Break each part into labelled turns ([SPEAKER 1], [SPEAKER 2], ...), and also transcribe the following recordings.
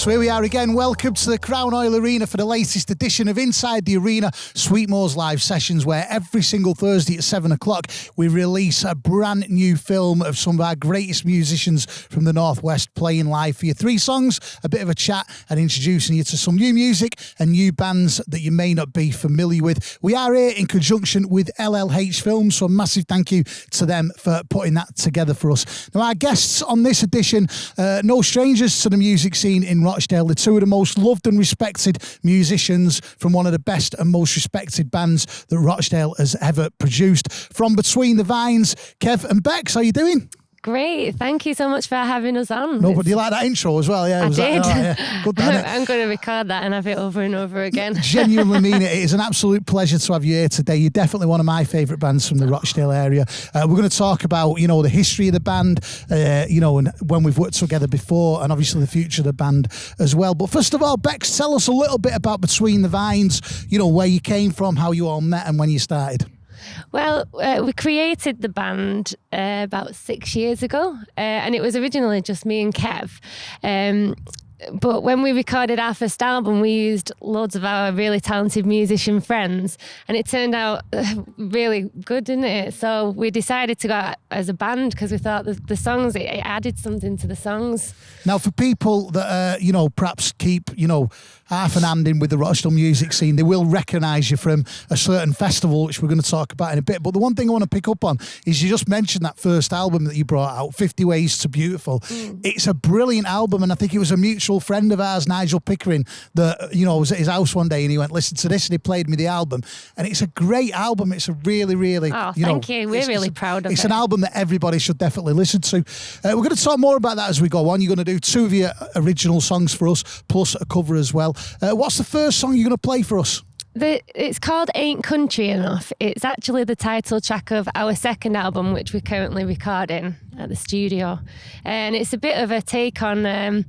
[SPEAKER 1] So here we are again. Welcome to the Crown Oil Arena for the latest edition of Inside the Arena, Sweetmore's live sessions, where every single Thursday at 7 o'clock we release a brand new film of some of our greatest musicians from the Northwest playing live for you. 3 songs, a bit of a chat, and introducing you to some new music and new bands that you may not be familiar with. We are here in conjunction with LLH Films, so a massive thank you to them for putting that together for us. Now, our guests on this edition, no strangers to the music scene in Rochdale. They're 2 of the most loved and respected musicians from one of the best and most respected bands that Rochdale has ever produced. From Between the Vines, Kev and Bex, how you doing?
[SPEAKER 2] Great, thank you so much for having us on.
[SPEAKER 1] No, but do you like that intro as well? Yeah,
[SPEAKER 2] I did.
[SPEAKER 1] Good,
[SPEAKER 2] I'm going to record that and have it over and over again.
[SPEAKER 1] Genuinely mean it. It is an absolute pleasure to have you here today. You're definitely one of my favourite bands from the Rochdale area. We're going to talk about, the history of the band, and when we've worked together before, and obviously the future of the band as well. But first of all, Bex, tell us a little bit about Between the Vines, where you came from, how you all met and when you started.
[SPEAKER 2] Well, we created the band about 6 years ago, and it was originally just me and Kev. But when we recorded our first album, we used loads of our really talented musician friends, and it turned out really good, didn't it? So we decided to go out as a band because we thought the songs, it added something to the songs. Now,
[SPEAKER 1] for people that, perhaps keep, half an hand in with the Rochdale music scene, they will recognise you from a certain festival, which we're going to talk about in a bit. But the one thing I want to pick up on is you just mentioned that first album that you brought out, 50 Ways to Beautiful. It's a brilliant album, and I think it was a mutual friend of ours, Nigel Pickering, that, was at his house one day and he went, listen to this, and he played me the album. And it's a great album. It's a really, really,
[SPEAKER 2] thank you. We're really proud of it.
[SPEAKER 1] It's an album that everybody should definitely listen to. We're going to talk more about that as we go on. You're going to do 2 of your original songs for us, plus a cover as well. What's the first song you're going to play for us?
[SPEAKER 2] It's called Aint Country enough. It's actually the title track of our second album, which we're currently recording at the studio. And it's a bit of a take on...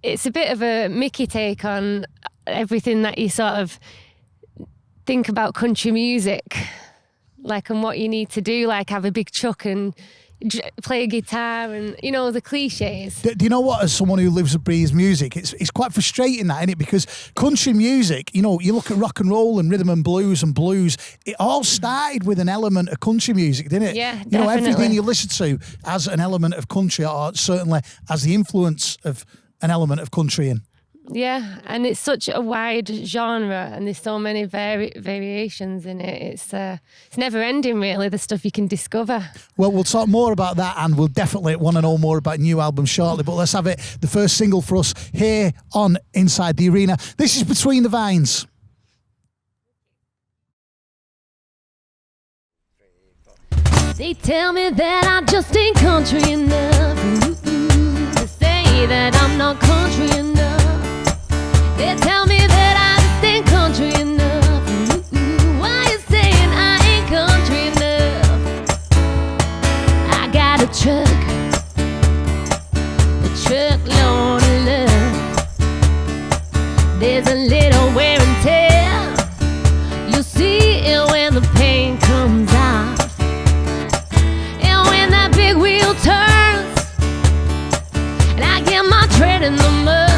[SPEAKER 2] it's a bit of a Mickey take on everything that you sort of think about country music, and what you need to do, have a big truck and play a guitar and, the cliches.
[SPEAKER 1] Do you know what, as someone who lives and breathes music, it's quite frustrating that, isn't it? Because country music, you look at rock and roll and rhythm and blues, it all started with an element of country music, didn't it?
[SPEAKER 2] Yeah, definitely.
[SPEAKER 1] Everything you listen to has an element of country, or certainly has the influence of an element of country in.
[SPEAKER 2] Yeah, and it's such a wide genre, and there's so many variations in it. It's never ending, really, the stuff you can discover.
[SPEAKER 1] Well, we'll talk more about that, and we'll definitely want to know more about new album shortly. But let's have it, the first single for us here on Inside the Arena. This is Between the Vines.
[SPEAKER 2] They tell me that I just ain't country enough. They say that I'm not country enough. They tell me that I just ain't country enough. Why you saying I ain't country enough? I got a truckload of love. There's a little wear and tear. You'll see it when the pain comes off, and when that big wheel turns, and I get my tread in the mud.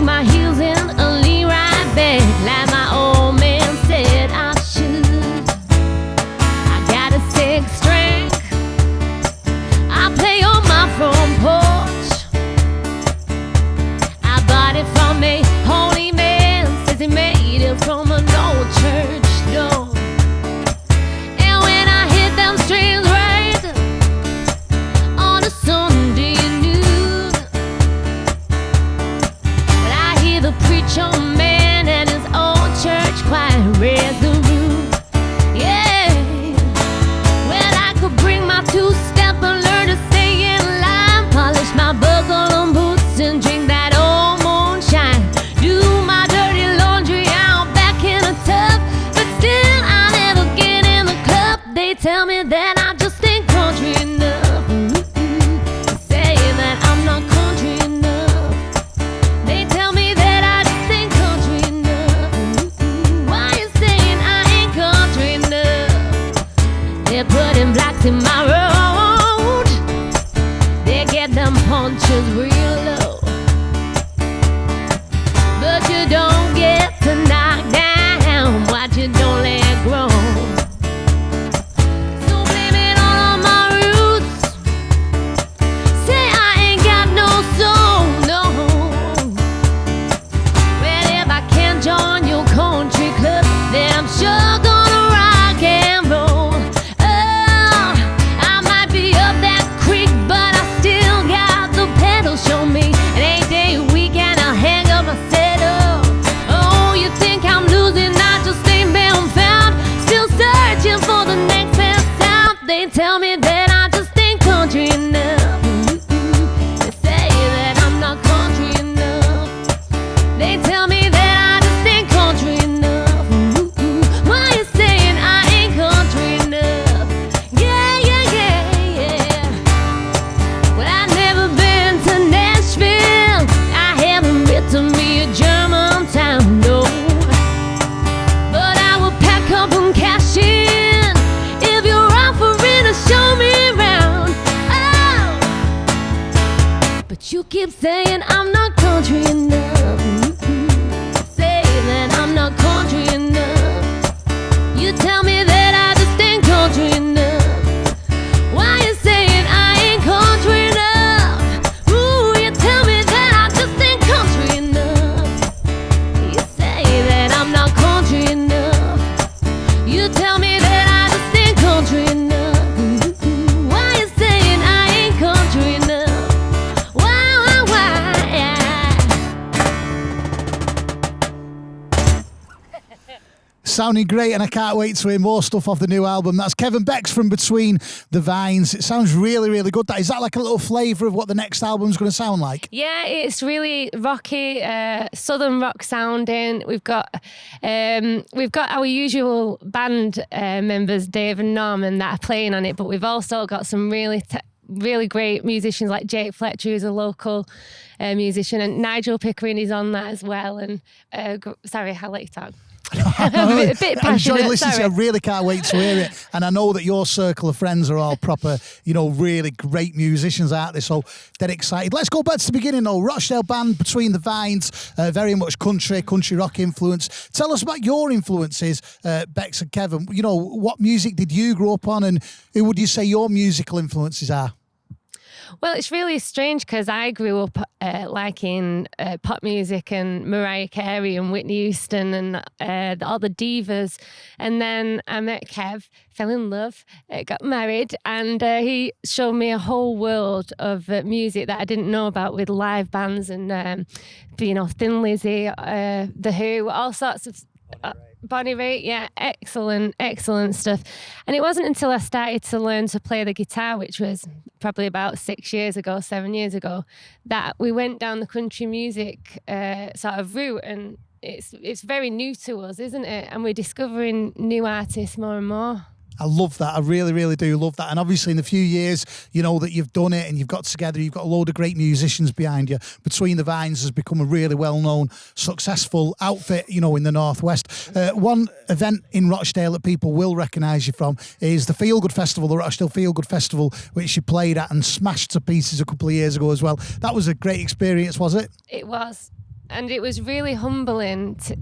[SPEAKER 2] My heels in and lean right back like my old man said I should. I got a 6-string I play on my front porch. I bought it from a holy man, says he made it from an old church door. And when I hit them strings right on a Sunday noon, the preacher man and his old church choir raise the roof. Yeah, well, I could bring my 2-step and learn to stay in line, polish my buckle and boots and drink that old moonshine, do my dirty laundry out back in a tub, but still I never get in the club. They tell me that I just ain't country enough. Say that I'm not country enough. They tell me that they're putting blocks in my road. They get them launch is real low. But you don't get to knock down what you don't let grow. So blame it all on my roots. Say I ain't got no soul, no. Well, if I can't join your country club, then I'm sure gonna rock and roll. Oh, I might be up that creek, but I still got the pedal. Show me an 8-day weekend, I'll hang up my setup. Oh, you think I'm losing? I just ain't been found. Still searching for the next best sound. They tell me that I just ain't country enough. They say that I'm not country enough. They tell me that I just ain't country enough. Why you saying I ain't country enough? Yeah, yeah, yeah, yeah. Well, I've never been to Nashville. I haven't been to me a German town, no. But I will pack up and cash in if you're offering to show me around. Oh, but you keep saying I'm not country enough. Say that I'm not country enough. You tell me that I just ain't country enough. Why you saying I ain't country enough? Ooh, you tell me that I just ain't country enough. You say that I'm not country enough. You tell me that I just ain't country enough. Why you saying I ain't country enough? Why, yeah.
[SPEAKER 1] Sounding great, and I can't wait to hear more stuff off the new album. That's Kevin Becks from Between the Vines. It sounds really, really good. Is that like a little flavour of what the next album's going to sound like?
[SPEAKER 2] Yeah, it's really rocky, southern rock sounding. We've got our usual band members, Dave and Norman, that are playing on it, but we've also got some really great musicians like Jake Fletcher, who's a local musician, and Nigel Pickering is on that as well. And sorry, I'll let you talk. a bit
[SPEAKER 1] I'm enjoying
[SPEAKER 2] passionate.
[SPEAKER 1] listening to you. I
[SPEAKER 2] Sorry.
[SPEAKER 1] really can't wait to hear it. And I know that your circle of friends are all proper, really great musicians out there. So they're excited. Let's go back to the beginning though. Rochdale band Between the Vines, very much country rock influence. Tell us about your influences, Bex and Kevin. What music did you grow up on, and who would you say your musical influences are?
[SPEAKER 2] Well, it's really strange because I grew up liking pop music and Mariah Carey and Whitney Houston and all the divas. And then I met Kev, fell in love, got married, and he showed me a whole world of music that I didn't know about, with live bands and, Thin Lizzy, The Who, all sorts of... Bonnie Raitt, yeah, excellent stuff. And it wasn't until I started to learn to play the guitar, which was probably about 7 years ago, that we went down the country music sort of route. And it's very new to us, isn't it? And we're discovering new artists more and more.
[SPEAKER 1] I love that. I really, really do love that. And obviously in the few years, that you've done it and you've got together, you've got a load of great musicians behind you. Between the Vines has become a really well-known, successful outfit, in the Northwest. One event in Rochdale that people will recognise you from is the Feel Good Festival, the Rochdale Feel Good Festival, which you played at and smashed to pieces a couple of years ago as well. That was a great experience, was it?
[SPEAKER 2] It was. And it was really humbling to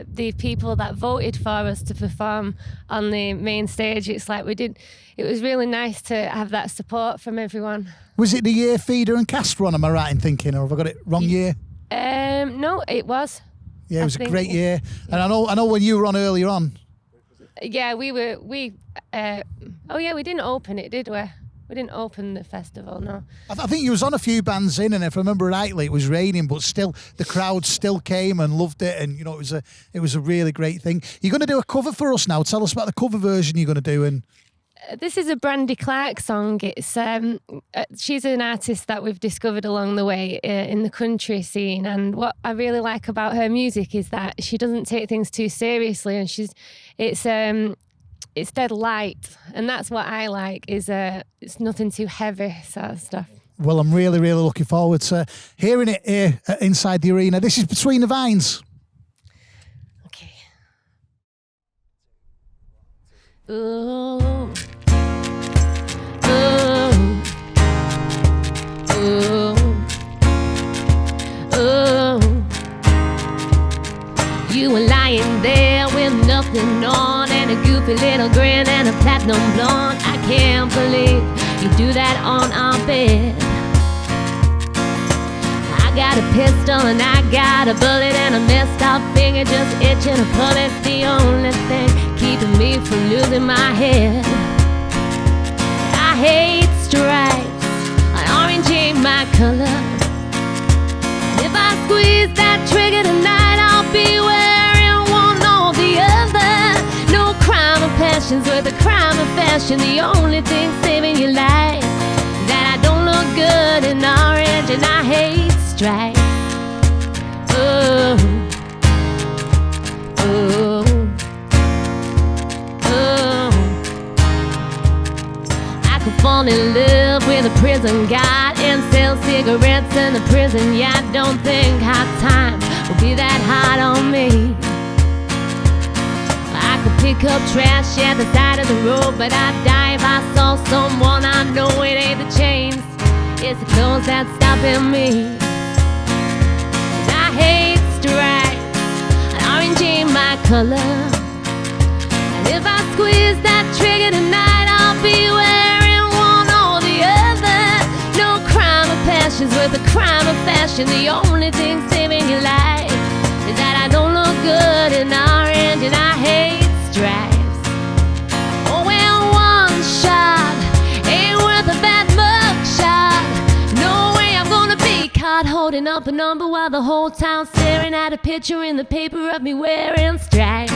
[SPEAKER 2] the people that voted for us to perform on the main stage. It's like it was really nice to have that support from everyone. Was
[SPEAKER 1] it the year Feeder and Cast were on, am I right in thinking, or have I got it wrong year?
[SPEAKER 2] No, it was.
[SPEAKER 1] Yeah, it was a great year. And I know when you were on earlier on.
[SPEAKER 2] Yeah, we didn't open it, did we? We didn't open the festival, no.
[SPEAKER 1] I think you was on a few bands in, and if I remember rightly, it was raining, but still, the crowd still came and loved it, and it was a really great thing. You're going to do a cover for us now. Tell us about the cover version you're going to do. And
[SPEAKER 2] this is a Brandy Clark song. It's she's an artist that we've discovered along the way in the country scene, and what I really like about her music is that she doesn't take things too seriously, and it's dead light, and that's what I like. It's nothing too heavy sort of stuff.
[SPEAKER 1] Well, I'm really, really looking forward to hearing it here inside the arena. This is Between the Vines.
[SPEAKER 2] Okay. Ooh. Ooh. Ooh. droopy little grin and a platinum blonde. I can't believe you do that on our bed. I got a pistol and I got a bullet and a messed up finger just itching to pull it. The only thing keeping me from losing my head. I hate stripes, an orange ain't my color. If I squeeze that trigger tonight, I'll be wearing one or the other. No crime of passion's worth a crime of fashion. The only thing saving your life is that I don't look good in orange, and I hate stripes. Oh, oh, oh. I could fall in love with a prison guard and sell cigarettes in the prison. Yeah, I don't think hard time will be that hard on me. I could pick up trash at the side of the road, but I'd die if I saw someone. I know it ain't the chains, it's the clothes that's stopping me. I hate stripes, an orange ain't my color. And if I squeeze that trigger tonight, I'll be wearing one or the other. No crime of passion's worth a crime of fashion. The only thing saving your life is that I don't look good in orange, and I hate stripes. Oh, well, one shot ain't worth a bad mug shot. No way I'm gonna be caught holding up a number while the whole town's staring at a picture in the paper of me wearing stripes.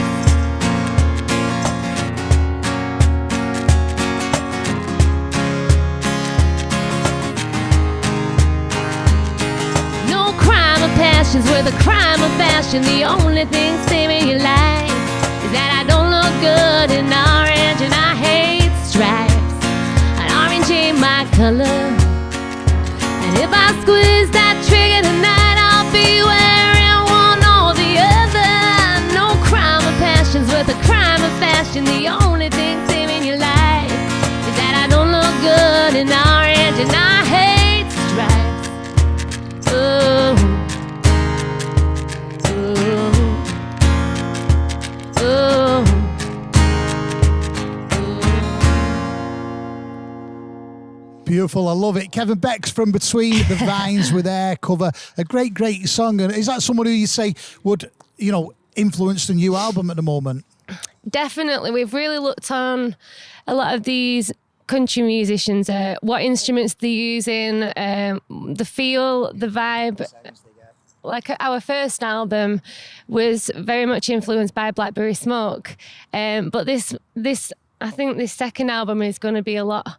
[SPEAKER 2] No crime of passion's worth a crime of fashion. The only thing saving your life is that I don't look good in orange, and I hate stripes. An orange ain't my color. And if I squeeze that trigger tonight, I'll be wearing one or the other. No crime of passion's worth a crime of fashion. The only thing saving your life is that I don't look good in orange, and I hate stripes. Oh, oh, oh, oh.
[SPEAKER 1] Beautiful, I love it. Kevin Beck's from Between the Vines with their cover. A great, great song. And is that someone who you say would, influence the new album at the moment?
[SPEAKER 2] Definitely. We've really looked on a lot of these country musicians, what instruments they're using, the feel, the vibe. Like our first album was very much influenced by Blackberry Smoke. But this, I think this second album is going to be a lot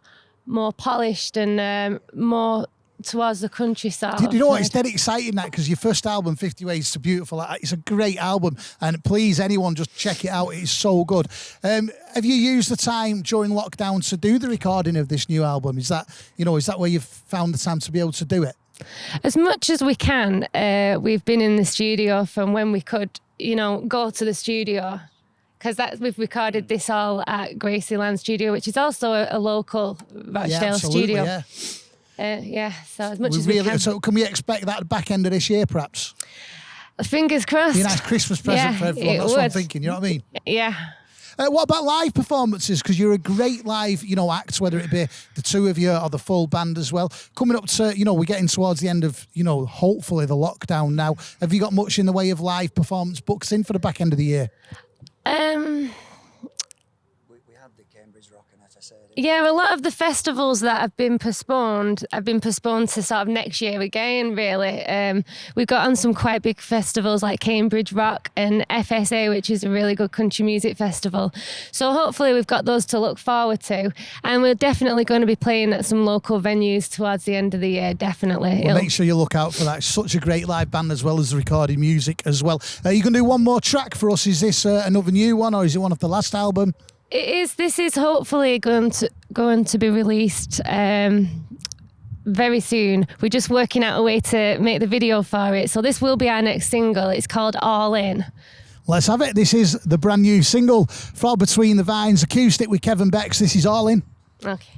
[SPEAKER 2] more polished and more towards the country side.
[SPEAKER 1] You know what? It's dead exciting that, because your first album, 50 Ways to Beautiful, it's a great album, and please, anyone, just check it out. It's so good. Have you used the time during lockdown to do the recording of this new album? Is that where you've found the time to be able to do it?
[SPEAKER 2] As much as we can. We've been in the studio from when we could, go to the studio. Because we've recorded this all at Gracieland Studio, which is also a local Rochdale studio. So as much as we can.
[SPEAKER 1] So can we expect that at the back end of this year, perhaps?
[SPEAKER 2] Fingers crossed.
[SPEAKER 1] Be a nice Christmas present for everyone. That's what I'm thinking, you know what I mean?
[SPEAKER 2] Yeah.
[SPEAKER 1] What about live performances? Because you're a great live, act, whether it be the two of you or the full band as well. Coming up to, we're getting towards the end of, hopefully the lockdown now. Have you got much in the way of live performance books in for the back end of the year?
[SPEAKER 3] We had the Cambridge Rock and FSA.
[SPEAKER 2] Yeah, a lot of the festivals that have been postponed to sort of next year again, really. We got on some quite big festivals like Cambridge Rock and FSA, which is a really good country music festival. So hopefully we've got those to look forward to. And we're definitely going to be playing at some local venues towards the end of the year, definitely.
[SPEAKER 1] Well, make sure you look out for that. It's such a great live band, as well as the recorded music as well. You can do one more track for us. Is this another new one, or is it one of the last album?
[SPEAKER 2] It is. This is hopefully going to be released very soon. We're just working out a way to make the video for it. So this will be our next single. It's called All In.
[SPEAKER 1] Let's have it. This is the brand new single from Between the Vines, acoustic with Kevin Becks. This is All In.
[SPEAKER 2] Okay.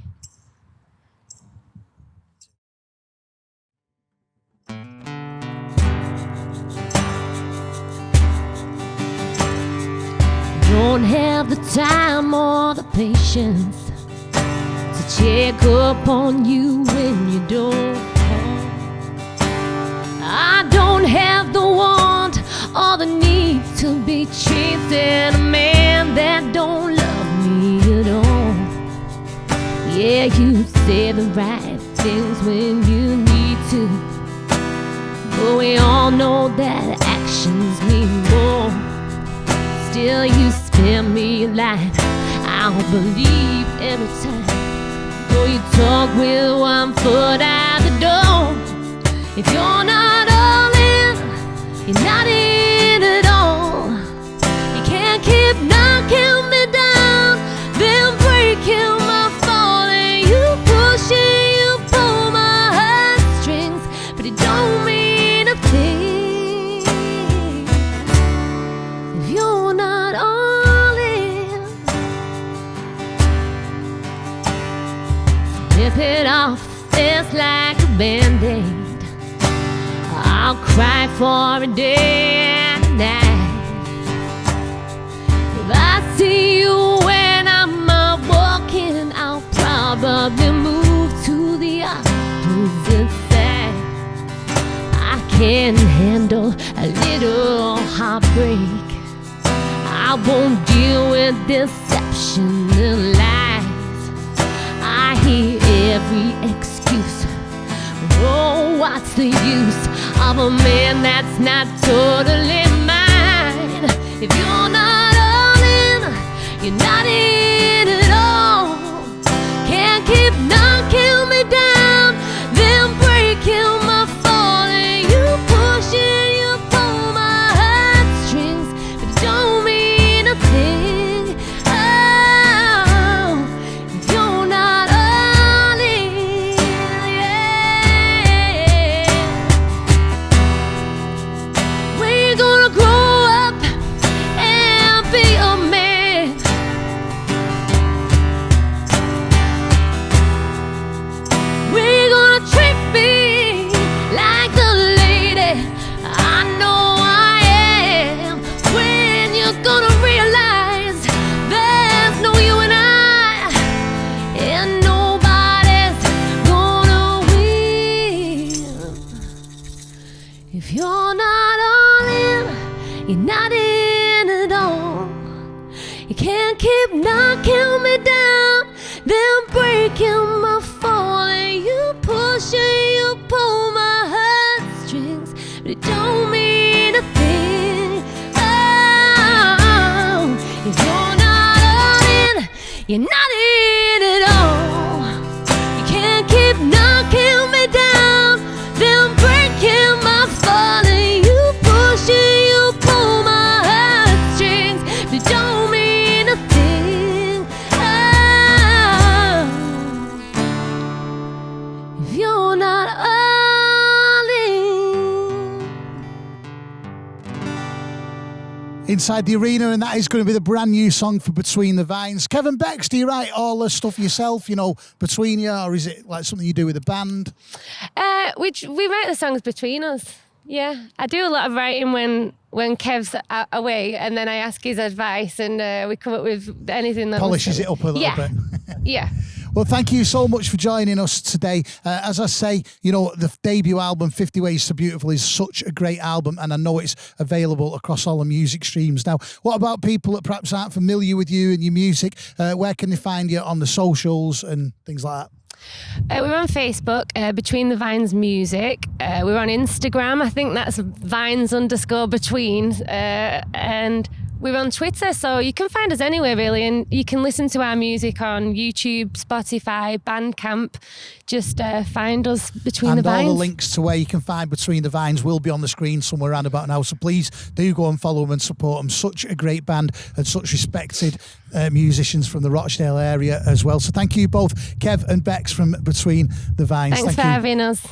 [SPEAKER 2] don't have the time or the patience to check up on you when you don't call. I don't have the want or the need to be chasing a man that don't love me at all. Yeah, you say the right things when you need to, but we all know that actions mean more. Still you spare me a line I'll believe every time, though you talk with one foot out the door. If you're not all in, you're not in at all. You can't keep knocking me down, then breaking my fall, and you pushing, you pull my heartstrings, but it don't mean a thing if you're not all in. Rip it off, it's like a band-aid. I'll cry for a day and a night. If I see you when I'm out walking, I'll probably move to the opposite side. I can handle a little heartbreak. I won't deal with deception and lies. I hear every excuse. Oh, what's the use of a man that's not totally mine? If you're not all in, you're not in at all. Can't keep knocking me down, then breaking my fall, and you pushing, you pull my heartstrings, but it don't mean a thing. Oh, if you're not all in, yeah. We're gonna grow up and be a man. We're gonna treat me like a lady. I know I am. When you're gonna realize there's no you and I, and nobody's gonna win. If you're not all in, you're not in at all. You can't keep knocking me down, then breaking my fall, and you push and you pull my heartstrings, but it don't mean a thing. Oh, if you're not all in, you're not in at all. You can't keep knocking me down, then breaking my fall, and you push and you pull my heartstrings, but it don't mean a thing. Oh, if you're not all in.
[SPEAKER 1] Inside the Arena, and that is going to be the brand new song for Between the Vines. Kevin Bex, do you write all the stuff yourself, you know, between you, or is it like something you do with the band?
[SPEAKER 2] We write the songs between us. Yeah, I do a lot of writing when Kev's away, and then I ask his advice, and we come up with anything that
[SPEAKER 1] Polishes it up a little bit.
[SPEAKER 2] Yeah.
[SPEAKER 1] Well, thank you so much for joining us today. As I say, you know, the debut album, 50 Ways to Beautiful, is such a great album, and I know it's available across all the music streams. Now, what about people that perhaps aren't familiar with you and your music? Where can they find you on the socials and things like that?
[SPEAKER 2] We're on Facebook, Between the Vines Music. We're on Instagram. I think that's Vines_between. And we're on Twitter, so you can find us anywhere really, and you can listen to our music on YouTube, Spotify, Bandcamp. Just find us Between the Vines.
[SPEAKER 1] And all the links to where you can find Between the Vines will be on the screen somewhere around about now, so please do go and follow them and support them. Such a great band and such respected musicians from the Rochdale area as well. So thank you both, Kev and Bex from Between the Vines.
[SPEAKER 2] Thanks for having us.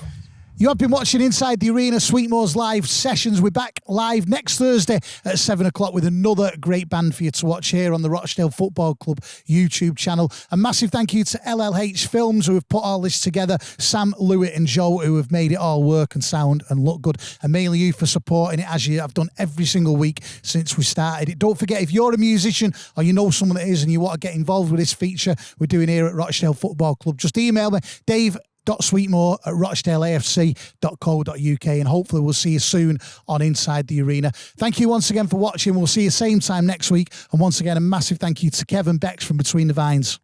[SPEAKER 1] You have been watching Inside the Arena, Sweetmore's live sessions. We're back live next Thursday at 7 o'clock with another great band for you to watch here on the Rochdale Football Club YouTube channel. A massive thank you to LLH Films who have put all this together, Sam, Lewitt and Joe who have made it all work and sound and look good, and mainly you for supporting it as you have done every single week since we started it. Don't forget, if you're a musician or you know someone that is and you want to get involved with this feature we're doing here at Rochdale Football Club, just email me, dave.sweetmore@rochdaleafc.co.uk, and hopefully we'll see you soon on Inside the Arena. Thank you once again for watching. We'll see you same time next week, and once again a massive thank you to Kevin Becks from Between the Vines.